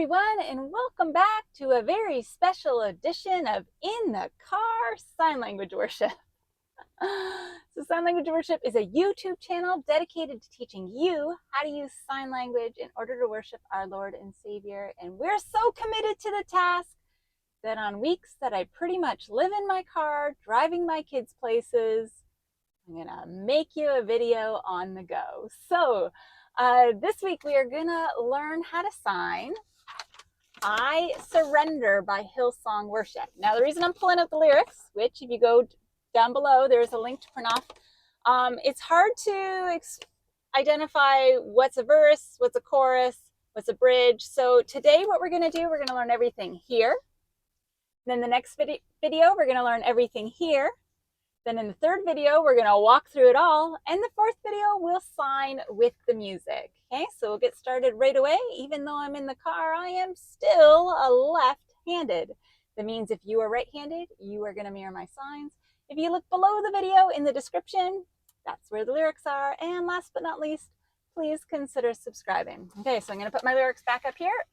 everyone, and welcome back to a very special edition of In the Car Sign Language Worship. So Sign Language Worship is a YouTube channel dedicated to teaching you how to use sign language in order to worship our Lord and Savior. And we're so committed to the task that on weeks that I pretty much live in my car, driving my kids places, I'm gonna make you a video on the go. So this week we are gonna learn how to sign I Surrender by Hillsong Worship. Now the reason I'm pulling up the lyrics, which if you go down below, there's a link to print off. It's hard to identify what's a verse, what's a chorus, what's a bridge. So today what we're gonna do, we're gonna learn everything here. Then the next video, we're gonna learn everything here. Then in the third video, we're gonna walk through it all. And the fourth video, we'll sign with the music. Okay, so we'll get started right away. Even though I'm in the car, I am still a left-handed. That means if you are right-handed, you are gonna mirror my signs. If you look below the video in the description, that's where the lyrics are. And last but not least, please consider subscribing. Okay, so I'm gonna put my lyrics back up here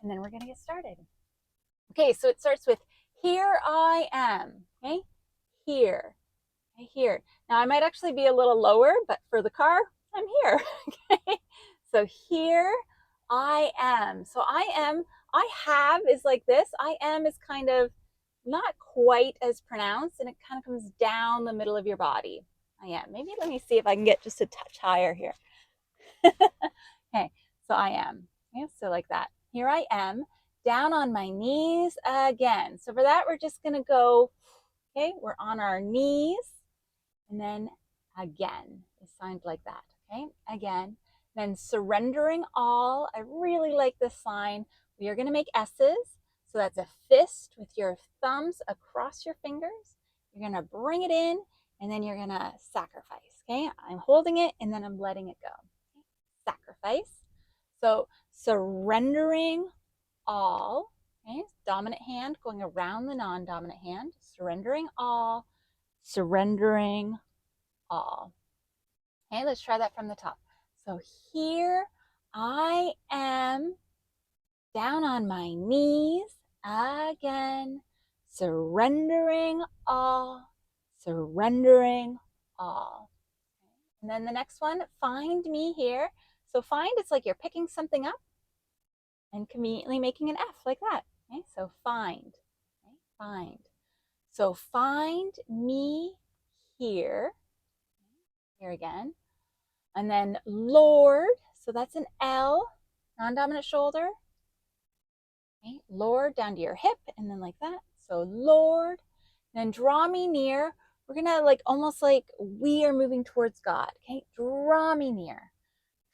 and then we're gonna get started. Okay, so it starts with, here I am, okay? Here. Here. Now I might actually be a little lower, but for the car, I'm here. Okay. So here I am. So I have is like this. I am is kind of not quite as pronounced, and it kind of comes down the middle of your body. I am. Maybe let me see if I can get just a touch higher here. Okay. So I am. Okay. So like that. Here I am, down on my knees again. So for that, we're just going to go, okay, we're on our knees. And then again is signed like that, okay? Again, then surrendering all. I really like this sign. We are gonna make S's. So that's a fist with your thumbs across your fingers. You're gonna bring it in and then you're gonna sacrifice, okay? I'm holding it and then I'm letting it go. Okay? Sacrifice. So surrendering all, okay? Dominant hand going around the non-dominant hand. Surrendering all. Surrendering all. Okay, let's try that from the top. So here I am, down on my knees again, surrendering all, surrendering all. And then the next one, find me here. So find, it's like you're picking something up and conveniently making an F like that. Okay, so find, okay, find. So find me here, here again. And then Lord, so that's an L, non-dominant shoulder. Okay, Lord, down to your hip, and then like that. So Lord, then draw me near. We're gonna like almost like we are moving towards God. Okay, draw me near.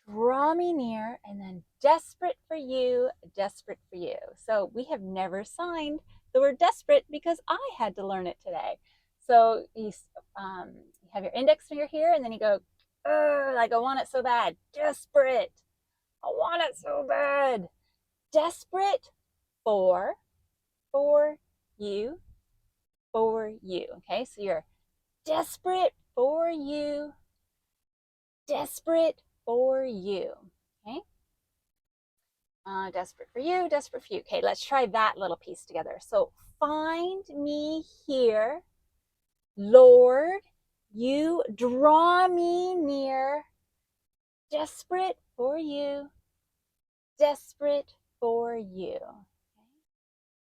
Draw me near, and then desperate for you, desperate for you. So we have never signed the word desperate because I had to learn it today. So you have your index finger here, and then you go, like I want it so bad. Desperate. I want it so bad. Desperate for you, for you. Okay, so you're desperate for you, desperate for you. Okay. Desperate for you, desperate for you. Okay, let's try that little piece together. So find me here, Lord, you draw me near, desperate for you, desperate for you.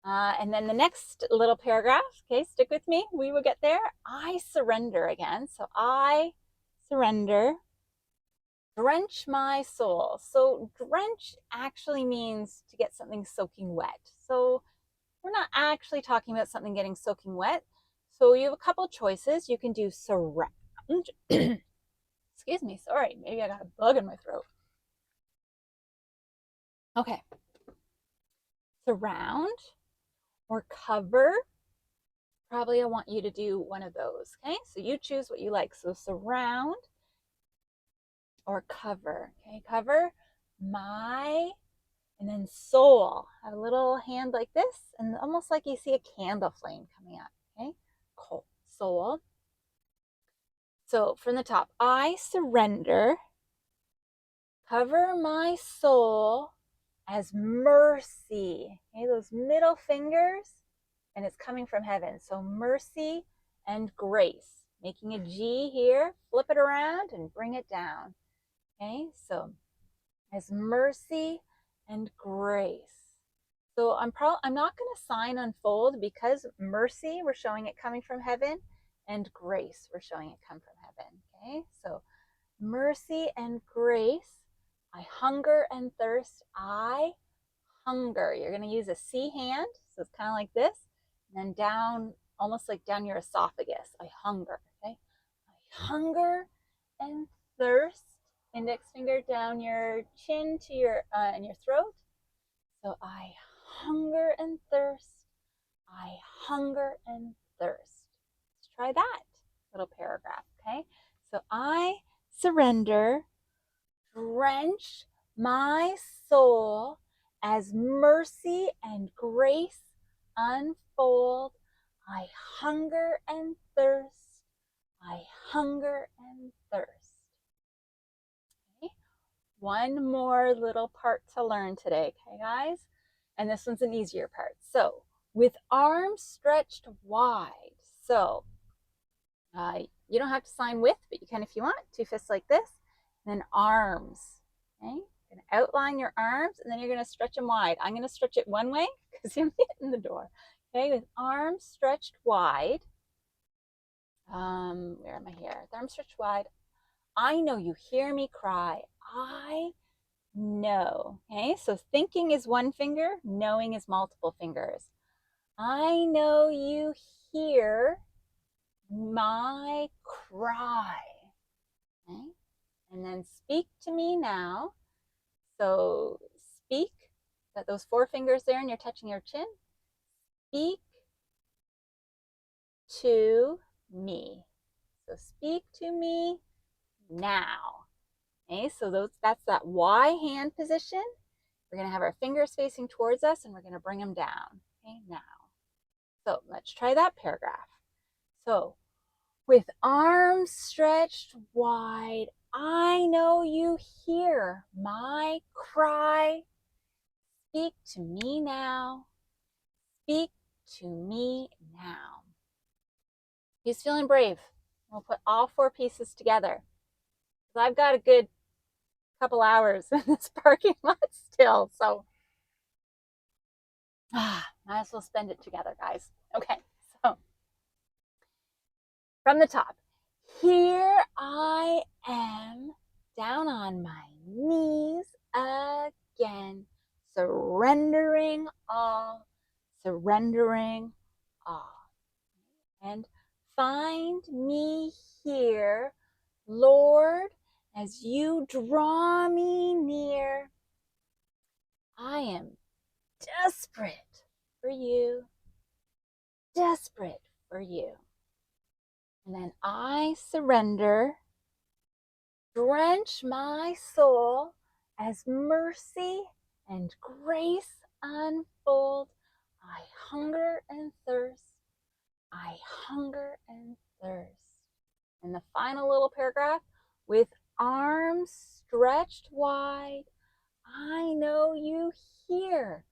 And then the next little paragraph, okay, stick with me, we will get there. I surrender again. So I surrender, drench my soul. So drench actually means to get something soaking wet. So we're not actually talking about something getting soaking wet. So you have a couple choices. You can do surround. Excuse me, sorry, maybe I got a bug in my throat. Okay. Surround or cover. Probably I want you to do one of those, okay? So you choose what you like. So surround or cover, okay? Cover my, and then soul. Have a little hand like this, and almost like you see a candle flame coming up, okay? Soul. So from the top, I surrender, cover my soul, as mercy. Okay, those middle fingers, and it's coming from heaven. So mercy and grace. Making a G here, flip it around and bring it down. Okay, so as mercy and grace. So I'm not going to sign unfold because mercy, we're showing it coming from heaven, and grace, we're showing it come from heaven. Okay, so mercy and grace. I hunger and thirst. I hunger. You're going to use a C hand, so it's kind of like this, and then down, almost like down your esophagus. I hunger. Okay, I hunger and thirst. Index finger down your chin to your and your throat. So I hunger and thirst. I hunger and thirst. Let's try that little paragraph. Okay, so I surrender, drench my soul as mercy and grace unfold. I hunger and thirst. I hunger and thirst. Okay. One more little part to learn today, okay, guys? And this one's an easier part. So, with arms stretched wide. So, you don't have to sign with, but you can if you want. Two fists like this. And then arms. Okay? You're going to outline your arms, and then you're going to stretch them wide. I'm going to stretch it one way because I'm hitting the door. Okay, with arms stretched wide. Where am I here? With arms stretched wide. I know you hear me cry. I know. Okay, so thinking is one finger, knowing is multiple fingers. I know you hear my cry. Okay, and then speak to me now. So speak, got those four fingers there and you're touching your chin. Speak to me. So speak to me now. Okay, so that's that Y hand position. We're going to have our fingers facing towards us and we're going to bring them down. Okay, now. So let's try that paragraph. So, with arms stretched wide, I know you hear my cry. Speak to me now. Speak to me now. Who's feeling brave? We'll put all four pieces together. I've got a good couple hours in this parking lot still, so might as well spend it together, guys. Okay, so from the top, here I am down on my knees again, surrendering all, surrendering all. And find me here, Lord, as you draw me near. I am desperate for you, desperate for you. And then I surrender, drench my soul as mercy and grace unfold. I hunger and thirst. I hunger and thirst. And the final little paragraph, with arms stretched wide, I know you hear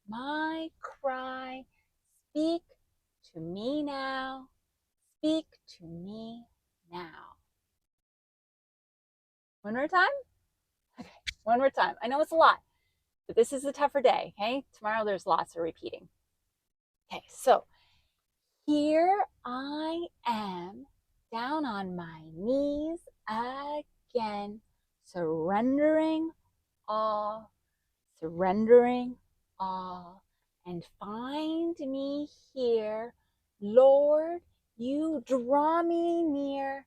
my cry. Speak to me now. Speak to me now. One more time? Okay, one more time. I know it's a lot, but this is a tougher day, okay? Tomorrow there's lots of repeating. Okay, so here I am down on my knees again, surrendering all, surrendering all. And find me here, Lord, you draw me near,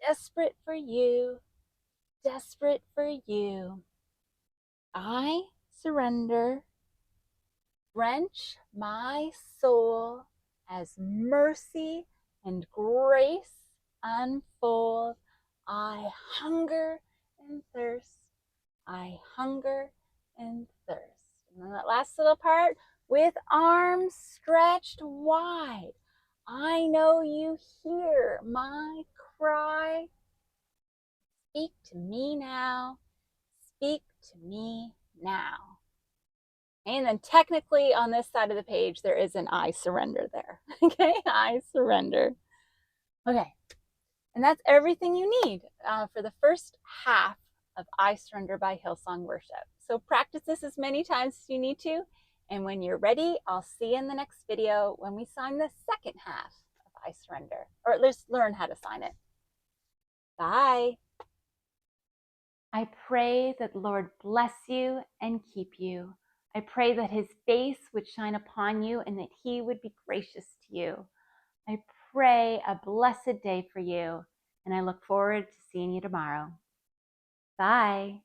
desperate for you, desperate for you. I surrender, drench my soul as mercy and grace unfold. I hunger and thirst. I hunger and thirst. And then that last little part, with arms stretched wide, I know you hear my cry. Speak to me now. Speak to me now. And then technically on this side of the page, there is an I surrender there. Okay, I surrender. Okay, and that's everything you need for the first half of I Surrender by Hillsong Worship. So practice this as many times as you need to. And when you're ready, I'll see you in the next video when we sign the second half of I Surrender, or at least learn how to sign it. Bye. I pray that the Lord bless you and keep you. I pray that his face would shine upon you and that he would be gracious to you. I pray a blessed day for you, and I look forward to seeing you tomorrow. Bye.